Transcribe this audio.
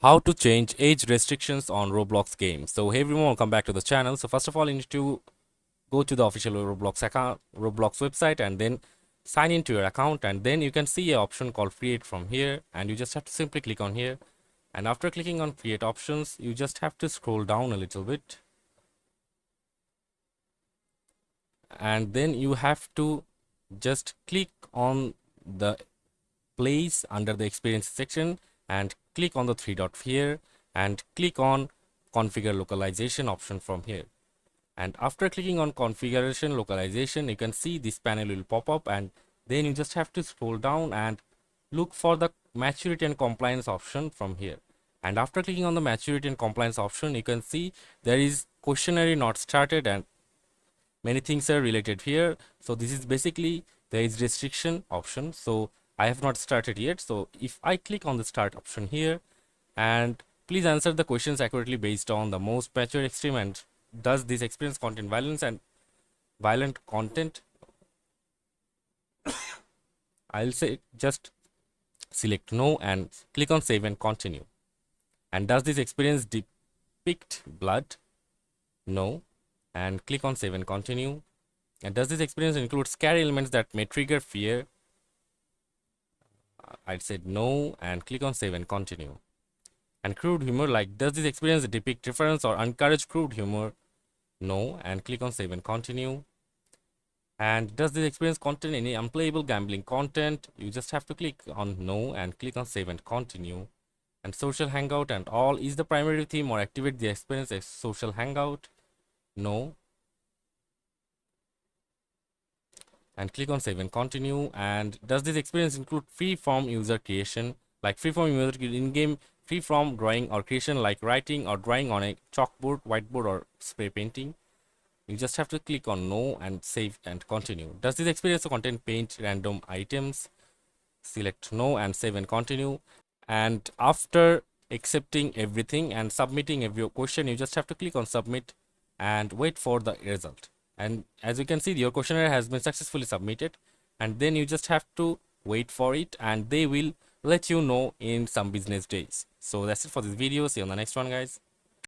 How to change age restrictions on Roblox games. So hey everyone, welcome back to the channel. So first of all, you need to go to the official Roblox account, Roblox website, and then sign into your account, and then you can see an option called create from here, and you just have to simply click on here. And after clicking on create options, you just have to scroll down a little bit, and then you have to just click on the place under the experience section and click on the three dot here and click on configure localization option from here. And after clicking on configuration localization, you can see this panel will pop up, and then you just have to scroll down and look for the maturity and compliance option from here. And after clicking on the maturity and compliance option, you can see there is questionnaire not started and many things are related here. So this is basically there is restriction option. So I have not started yet. So if I click on the start option here, and please answer the questions accurately based on the most mature extreme, and does this experience contain violence and violent content. I'll say just select no and click on save and continue. And does this experience depict blood? No. And click on save and continue. And does this experience include scary elements that may trigger fear? I'd say no and click on save and continue. And crude humor, like does this experience depict reference or encourage crude humor? No, and click on save and continue. And does this experience contain any unplayable gambling content? You just have to click on no and click on save and continue. And social hangout and all, is the primary theme or activate the experience as social hangout? No. And click on save and continue. And does this experience include free form user creation, like free form user in-game free form drawing or creation, like writing or drawing on a chalkboard, whiteboard, or spray painting? You just have to click on no and save and continue. Does this experience contain paint random items? Select no and save and continue. And after accepting everything and submitting every question, you just have to click on submit and wait for the result. And as you can see, your questionnaire has been successfully submitted, and then you just have to wait for it, and they will let you know in some business days. So that's it for this video. See you on the next one, guys.